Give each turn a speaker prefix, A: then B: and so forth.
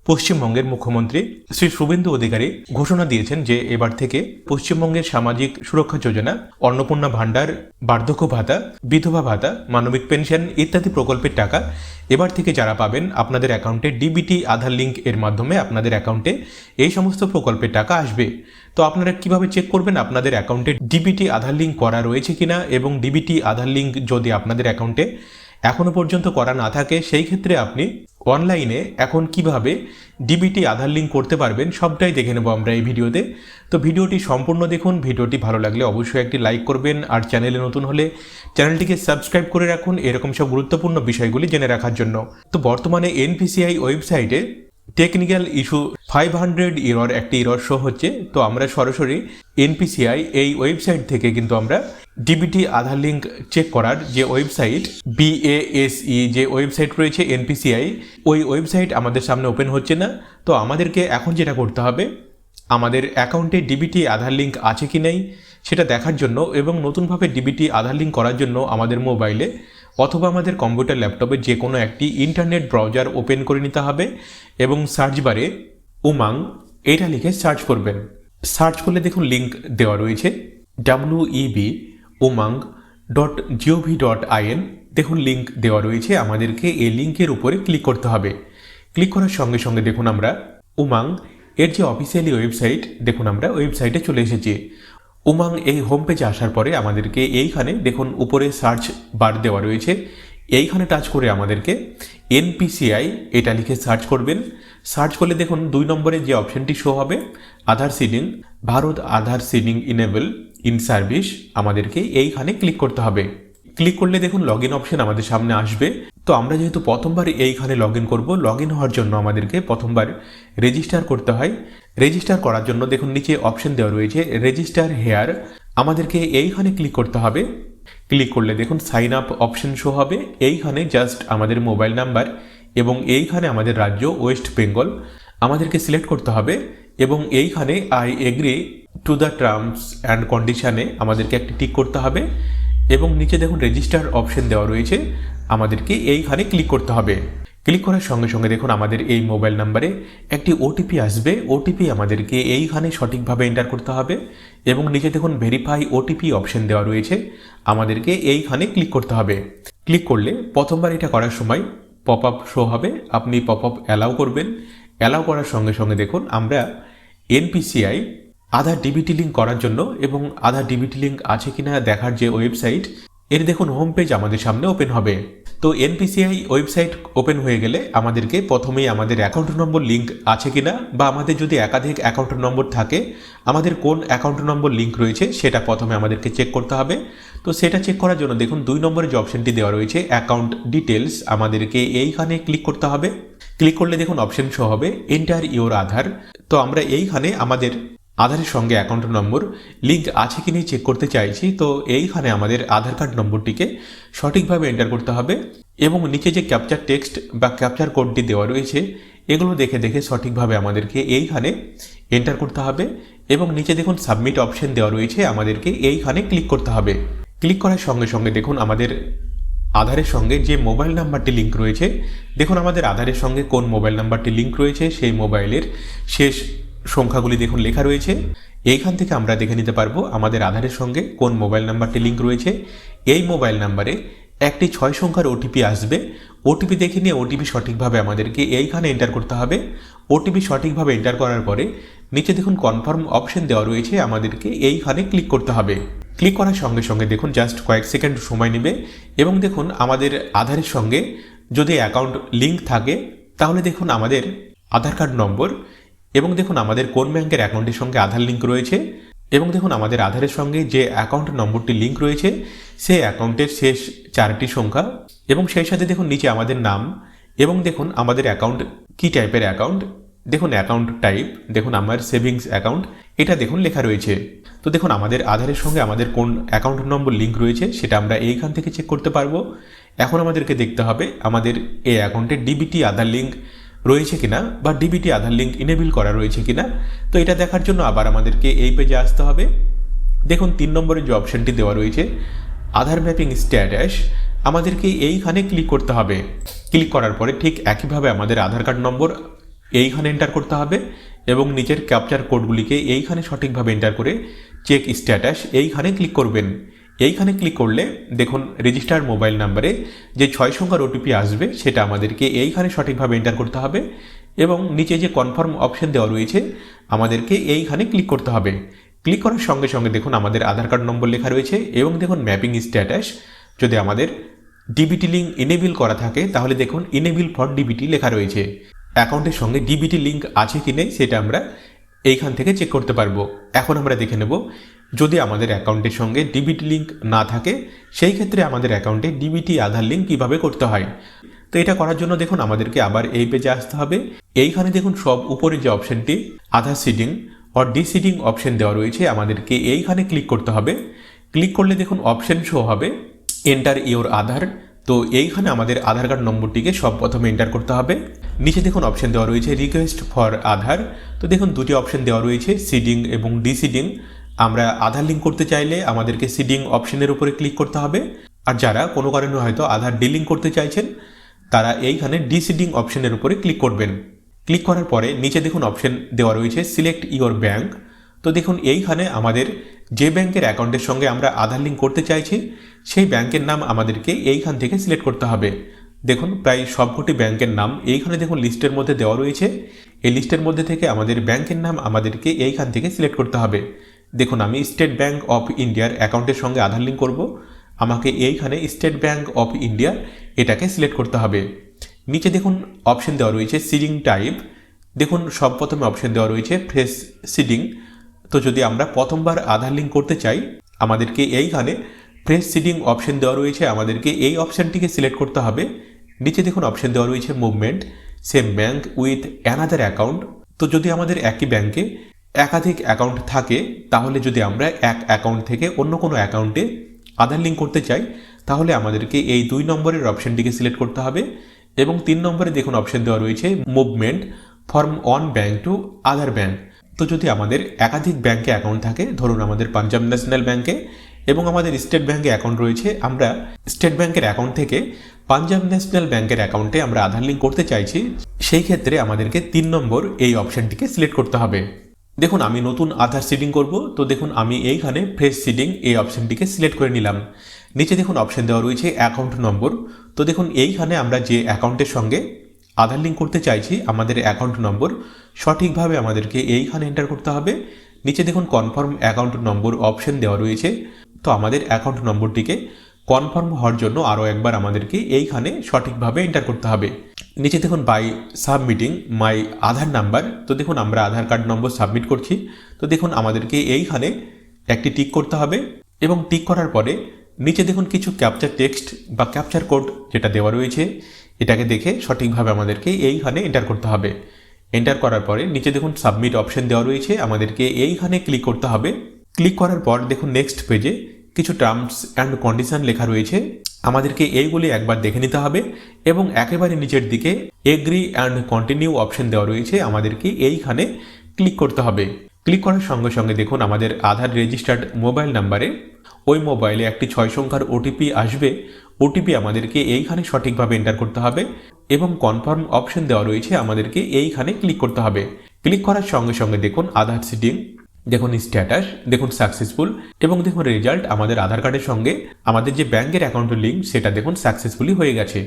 A: পশ্চিমবঙ্গের মুখ্যমন্ত্রী শ্রী শুভেন্দু অধিকারী ঘোষণা দিয়েছেন যে এবার থেকে পশ্চিমবঙ্গের সামাজিক সুরক্ষা যোজনা, অন্নপূর্ণা ভাণ্ডার, বার্ধক্য ভাতা, বিধবা ভাতা, মানবিক পেনশন ইত্যাদি প্রকল্পের টাকা এবার থেকে যারা পাবেন আপনাদের অ্যাকাউন্টে ডিবিটি আধার লিঙ্ক এর মাধ্যমে আপনাদের অ্যাকাউন্টে এই সমস্ত প্রকল্পের টাকা আসবে। তো আপনারা কিভাবে চেক করবেন আপনাদের অ্যাকাউন্টে ডিবিটি আধার লিঙ্ক করা রয়েছে কিনা, এবং ডিবিটি আধার লিঙ্ক যদি আপনাদের অ্যাকাউন্টে এখনো পর্যন্ত করা না থাকে সেই ক্ষেত্রে আপনি অনলাইনে এখন কিভাবে ডিবিটি আধার লিঙ্ক করতে পারবেন সবটাই দেখে নেব আমরা এই ভিডিওতে। তো ভিডিওটি সম্পূর্ণ দেখুন। ভিডিওটি ভালো লাগলে অবশ্যই একটি লাইক করবেন, আর চ্যানেলে নতুন হলে চ্যানেলটিকে সাবস্ক্রাইব করে রাখুন এরকম সব গুরুত্বপূর্ণ বিষয়গুলি জেনে রাখার জন্য। তো বর্তমানে এনপিসিআই ওয়েবসাইটে টেকনিক্যাল ইস্যু 500 এরর একটি এরর শো হচ্ছে। তো আমরা সরাসরি এনপিসিআই এই ওয়েবসাইট থেকে কিন্তু আমরা ডিবিটি আধার লিঙ্ক চেক করার যে ওয়েবসাইট BASE যে ওয়েবসাইট রয়েছে এনপিসিআই, ওই ওয়েবসাইট আমাদের সামনে ওপেন হচ্ছে না। তো আমাদেরকে এখন যেটা করতে হবে, আমাদের অ্যাকাউন্টে ডিবিটি আধার লিঙ্ক আছে কি নেই সেটা দেখার জন্য এবং নতুনভাবে ডিবিটি আধার লিঙ্ক করার জন্য আমাদের মোবাইলে অথবা আমাদের কম্পিউটার ল্যাপটপে যে কোনো একটি ইন্টারনেট ব্রাউজার ওপেন করে নিতে হবে এবং সার্চ বারে উমাং এটা লিখে সার্চ করবেন। সার্চ করলে দেখুন লিঙ্ক দেওয়া রয়েছে web.umang.gov.in। দেখুন লিঙ্ক দেওয়া রয়েছে, আমাদেরকে এই লিঙ্কের উপরে ক্লিক করতে হবে। ক্লিক করার সঙ্গে সঙ্গে দেখুন আমরা উমাং এর যে অফিসিয়ালি ওয়েবসাইট, দেখুন আমরা ওয়েবসাইটে চলে এসেছি। উমাং এই হোম পেজে আসার পরে আমাদেরকে এইখানে দেখুন উপরে সার্চ বার দেওয়া রয়েছে, এইখানে টাচ করে আমাদেরকে এনপিসিআই এটা লিখে সার্চ করবেন। সার্চ করলে দেখুন 2 নম্বরে যে অপশনটি শো হবে Aadhaar seeding, Bharat Aadhaar seeding enable in service, আমাদেরকে এইখানে ক্লিক করতে হবে। ক্লিক করলে দেখুন লগ ইন অপশন আমাদের সামনে আসবে। তো আমরা যেহেতু প্রথমবার এইখানে লগ ইন করবো, লগ ইন হওয়ার জন্য আমাদেরকে প্রথমবার রেজিস্টার করতে হয়। রেজিস্টার করার জন্য দেখুন নিচে অপশন দেওয়া রয়েছে রেজিস্টার হেয়ার, আমাদেরকে এইখানে ক্লিক করতে হবে। ক্লিক করলে দেখুন সাইন আপ অপশন শো হবে, এইখানে জাস্ট আমাদের মোবাইল নাম্বার এবং এইখানে আমাদের রাজ্য ওয়েস্ট বেঙ্গল আমাদেরকে সিলেক্ট করতে হবে এবং এইখানে I agree to the terms and কন্ডিশনে আমাদেরকে একটি টিক করতে হবে এবং নিচে দেখুন রেজিস্টার অপশন দেওয়া রয়েছে, আমাদেরকে এইখানে ক্লিক করতে হবে। ক্লিক করার সঙ্গে সঙ্গে দেখুন আমাদের এই মোবাইল নাম্বারে একটি ওটিপি আসবে, ওটিপি আমাদেরকে এইখানে সঠিকভাবে এন্টার করতে হবে এবং নিচে দেখুন ভেরিফাই ওটিপি অপশন দেওয়া রয়েছে, আমাদেরকে এইখানে ক্লিক করতে হবে। ক্লিক করলে প্রথমবার এটা করার সময় পপ আপ শো হবে, আপনি পপ আপ অ্যালাউ করবেন। অ্যালাউ করার সঙ্গে সঙ্গে দেখুন আমরা এনপিসিআই আধার ডিবিটি লিঙ্ক করার জন্য এবং আধার ডিবিটি লিঙ্ক আছে কিনা দেখার যে ওয়েবসাইট, এর দেখুন হোম পেজ আমাদের সামনে ওপেন হবে। তো এনপিসিআই ওয়েবসাইট ওপেন হয়ে গেলে আমাদেরকে প্রথমেই আমাদের অ্যাকাউন্ট নম্বর লিঙ্ক আছে কিনা, বা আমাদের যদি একাধিক অ্যাকাউন্ট নম্বর থাকে আমাদের কোন অ্যাকাউন্ট নম্বর লিঙ্ক রয়েছে সেটা প্রথমে আমাদেরকে চেক করতে হবে। তো সেটা চেক করার জন্য দেখুন 2 নম্বরে যে অপশনটি দেওয়া রয়েছে অ্যাকাউন্ট ডিটেলস, আমাদেরকে এইখানে ক্লিক করতে হবে। ক্লিক করলে দেখুন অপশন শো হবে এন্টার ইওর আধার। তো আমরা এইখানে আমাদের আধারের সঙ্গে অ্যাকাউন্ট নম্বর লিঙ্ক আছে কি নেই চেক করতে চাইছি। তো এইখানে আমাদের আধার কার্ড নম্বরটিকে সঠিকভাবে এন্টার করতে হবে এবং নিচে যে ক্যাপচার টেক্সট বা ক্যাপচার কোডটি দেওয়া রয়েছে এগুলো দেখে দেখে সঠিকভাবে আমাদেরকে এইখানে এন্টার করতে হবে এবং নিচে দেখুন সাবমিট অপশন দেওয়া রয়েছে, আমাদেরকে এইখানে ক্লিক করতে হবে। ক্লিক করার সঙ্গে সঙ্গে দেখুন আমাদের আধারের সঙ্গে যে মোবাইল নাম্বারটি লিঙ্ক রয়েছে, দেখুন আমাদের আধারের সঙ্গে কোন মোবাইল নাম্বারটি লিঙ্ক রয়েছে সেই মোবাইলের শেষ সংখ্যাগুলি দেখুন লেখা রয়েছে। এইখান থেকে আমরা দেখে নিতে পারবো আমাদের আধারের সঙ্গে কোন মোবাইল নাম্বারটি লিঙ্ক রয়েছে। এই মোবাইল নাম্বারে একটি 6 সংখ্যার ওটিপি আসবে, ওটিপি দেখে নিয়ে ওটিপি সঠিকভাবে আমাদেরকে এইখানে এন্টার করতে হবে। ওটিপি সঠিকভাবে এন্টার করার পরে নিচে দেখুন কনফার্ম অপশন দেওয়া রয়েছে, আমাদেরকে এইখানে ক্লিক করতে হবে। ক্লিক করার সঙ্গে সঙ্গে দেখুন জাস্ট কয়েক সেকেন্ড সময় নেবে এবং দেখুন আমাদের আধারের সঙ্গে যদি অ্যাকাউন্ট লিঙ্ক থাকে তাহলে দেখুন আমাদের আধার কার্ড নম্বর এবং দেখুন আমাদের কোন ব্যাংকের অ্যাকাউন্টের সঙ্গে আধার লিঙ্ক রয়েছে এবং দেখুন আমাদের আধারের সঙ্গে যে অ্যাকাউন্ট নম্বরটি লিঙ্ক রয়েছে সেই অ্যাকাউন্টের শেষ 4টি সংখ্যা এবং সেই সাথে দেখুন নিচে আমাদের নাম এবং দেখুন আমাদের অ্যাকাউন্ট কী টাইপের অ্যাকাউন্ট, দেখুন অ্যাকাউন্ট টাইপ, দেখুন আমার সেভিংস অ্যাকাউন্ট এটা দেখুন লেখা রয়েছে। তো দেখুন আমাদের আধারের সঙ্গে আমাদের কোন অ্যাকাউন্ট নম্বর লিঙ্ক রয়েছে সেটা আমরা এইখান থেকে চেক করতে পারবো। এখন আমাদেরকে দেখতে হবে আমাদের এই অ্যাকাউন্টে ডিবিটি আধার লিঙ্ক রয়েছে কিনা বা ডিবিটি আধার লিঙ্ক ইনেবল করা রয়েছে কিনা। তো এটা দেখার জন্য আবার আমাদেরকে এই পেজে আসতে হবে। দেখুন 3 নম্বরে যে অপশনটি দেওয়া রয়েছে আধার ম্যাপিং স্ট্যাটাস, আমাদেরকে এইখানে ক্লিক করতে হবে। ক্লিক করার পরে ঠিক একইভাবে আমাদের আধার কার্ড নম্বর এইখানে এন্টার করতে হবে এবং নিচের ক্যাপচার কোডগুলিকে এইখানে সঠিকভাবে এন্টার করে চেক স্ট্যাটাস এইখানে ক্লিক করবেন। এইখানে ক্লিক করলে দেখুন রেজিস্টার্ড মোবাইল নাম্বারে যে 6 সংখ্যার ওটিপি আসবে সেটা আমাদেরকে এইখানে সঠিকভাবে এন্টার করতে হবে এবং নিচে যে কনফার্ম অপশন দেওয়া রয়েছে আমাদেরকে এইখানে ক্লিক করতে হবে। ক্লিক করার সঙ্গে সঙ্গে দেখুন আমাদের আধার কার্ড নম্বর লেখা রয়েছে এবং দেখুন ম্যাপিং স্ট্যাটাস যদি আমাদের ডিবিটি লিঙ্ক ইনেবল করা থাকে তাহলে দেখুন ইনেবল ফর ডিবিটি লেখা রয়েছে। অ্যাকাউন্টের সঙ্গে ডিবিটি লিঙ্ক আছে কি নেই সেটা আমরা এইখান থেকে চেক করতে পারবো। এখন আমরা দেখে নেব যদি আমাদের অ্যাকাউন্টের সঙ্গে ডিবিটি লিঙ্ক না থাকে সেই ক্ষেত্রে আমাদের অ্যাকাউন্টে ডিবিটি আধার লিঙ্ক কীভাবে করতে হয়। তো এটা করার জন্য দেখুন আমাদেরকে আবার এই পেজে আসতে হবে। এইখানে দেখুন সব উপরে যে অপশনটি আধার সিডিং অর ডিসিডিং অপশন দেওয়া রয়েছে আমাদেরকে এইখানে ক্লিক করতে হবে। ক্লিক করলে দেখুন অপশন শো হবে এন্টার ইওর আধার। তো এইখানে আমাদের আধার কার্ড নম্বরটিকে সব প্রথমে এন্টার করতে হবে। নিচে দেখুন অপশন দেওয়া রয়েছে রিকোয়েস্ট ফর আধার। তো দেখুন দুটি অপশন দেওয়া রয়েছে সিডিং এবং ডিসিডিং। আমরা আধার লিঙ্ক করতে চাইলে আমাদেরকে সিডিং অপশনের উপরে ক্লিক করতে হবে, আর যারা কোনো কারণে হয়তো আধার ডিলিং করতে চাইছেন তারা এইখানে ডিসিডিং অপশনের উপরে ক্লিক করবেন। ক্লিক করার পরে নিচে দেখুন অপশন দেওয়া রয়েছে সিলেক্ট ইওর ব্যাঙ্ক। তো দেখুন এইখানে আমাদের যে ব্যাংকের অ্যাকাউন্টের সঙ্গে আমরা আধার লিঙ্ক করতে চাইছি সেই ব্যাংকের নাম আমাদেরকে এইখান থেকে সিলেক্ট করতে হবে। দেখুন প্রায় সবকটি ব্যাংকের নাম এইখানে দেখুন লিস্টের মধ্যে দেওয়া রয়েছে। এই লিস্টের মধ্যে থেকে আমাদের ব্যাংকের নাম আমাদেরকে এইখান থেকে সিলেক্ট করতে হবে। দেখুন আমি স্টেট ব্যাংক অফ ইন্ডিয়ার অ্যাকাউন্টের সঙ্গে আধার লিঙ্ক করব, আমাকে এইখানে স্টেট ব্যাংক অফ ইন্ডিয়া এটাকে সিলেক্ট করতে হবে। নিচে দেখুন অপশন দেওয়া রয়েছে সিডিং টাইপ। দেখুন সব প্রথমে অপশন দেওয়া রয়েছে ফ্রেশ সিডিং। তো যদি আমরা প্রথমবার আধার লিঙ্ক করতে চাই আমাদেরকে এইখানে ফ্রেশ সিডিং অপশন দেওয়া রয়েছে, আমাদেরকে এই অপশানটিকে সিলেক্ট করতে হবে। নিচে দেখুন অপশন দেওয়া রয়েছে movement same bank with another account. তো যদি আমাদের একই ব্যাংকে একাধিক অ্যাকাউন্ট থাকে তাহলে যদি আমরা এক অ্যাকাউন্ট থেকে অন্য কোনো অ্যাকাউন্টে আধার লিঙ্ক করতে চাই তাহলে আমাদেরকে এই 2 নম্বরের অপশনটিকে সিলেক্ট করতে হবে এবং 3 নম্বরে দেখুন অপশন দেওয়া রয়েছে movement from one bank to other bank. তো যদি আমাদের একাধিক ব্যাংকে অ্যাকাউন্ট থাকে, ধরুন আমাদের পাঞ্জাব ন্যাশনাল ব্যাংকে এবং আমাদের স্টেট ব্যাংকে অ্যাকাউন্ট রয়েছে, আমরা স্টেট ব্যাংকের অ্যাকাউন্ট থেকে পাঞ্জাব ন্যাশনাল ব্যাংকের অ্যাকাউন্টে আমরা আধার লিঙ্ক করতে চাইছি, সেই ক্ষেত্রে আমাদেরকে 3 নম্বর এই অপশনটিকে সিলেক্ট করতে হবে। দেখুন আমি নতুন আধার সিডিং করব, তো দেখুন আমি এইখানে ফ্রেশ সিডিং এই অপশনটিকে সিলেক্ট করে নিলাম। নিচে দেখুন অপশন দেওয়া রয়েছে অ্যাকাউন্ট নম্বর। তো দেখুন এইখানে আমরা যে অ্যাকাউন্টের সঙ্গে আধার লিঙ্ক করতে চাইছি আমাদের অ্যাকাউন্ট নম্বর সঠিকভাবে আমাদেরকে এইখানে এন্টার করতে হবে। নিচে দেখুন কনফার্ম অ্যাকাউন্ট নম্বর অপশন দেওয়া রয়েছে। তো আমাদের অ্যাকাউন্ট নম্বরটিকে কনফার্ম হওয়ার জন্য আরও একবার আমাদেরকে এইখানে সঠিকভাবে এন্টার করতে হবে। নিচে দেখুন by submitting my Aadhaar number. তো দেখুন আমরা আধার কার্ড নম্বর সাবমিট করছি। তো দেখুন আমাদেরকে এইখানে একটি টিক করতে হবে এবং টিক করার পরে নিচে দেখুন কিছু ক্যাপচার টেক্সট বা ক্যাপচার কোড যেটা দেওয়া রয়েছে এটাকে দেখে সঠিকভাবে আমাদেরকে এইখানে এন্টার করতে হবে। এন্টার করার পরে নিচে দেখুন সাবমিট অপশন দেওয়া রয়েছে, আমাদেরকে এইখানে ক্লিক করতে হবে। ক্লিক করার পর দেখুন নেক্সট পেজে কিছু টার্মস অ্যান্ড কন্ডিশন লেখা রয়েছে, আমাদেরকে এইগুলি একবার দেখে নিতে হবে এবং একেবারে নিচের দিকে এগ্রি অ্যান্ড কন্টিনিউ অপশন দেওয়া রয়েছে, আমাদেরকে এইখানে ক্লিক করতে হবে। ক্লিক করার সঙ্গে সঙ্গে দেখুন আমাদের আধার রেজিস্টার্ড মোবাইল নাম্বারে ওই মোবাইলে একটি 6 সংখ্যার ওটিপি আসবে। ওটিপি আমাদেরকে এইখানে সঠিকভাবে এন্টার করতে হবে এবং কনফার্ম অপশন দেওয়া রয়েছে, আমাদেরকে এইখানে ক্লিক করতে হবে। ক্লিক করার সঙ্গে সঙ্গে দেখুন আধার সিডিং, দেখুন স্ট্যাটাস, দেখুন সাকসেসফুল এবং দেখুন রেজাল্ট আমাদের আধার কার্ডের সঙ্গে আমাদের যে ব্যাংকের অ্যাকাউন্টের লিঙ্ক সেটা দেখুন সাকসেসফুলি হয়ে গেছে।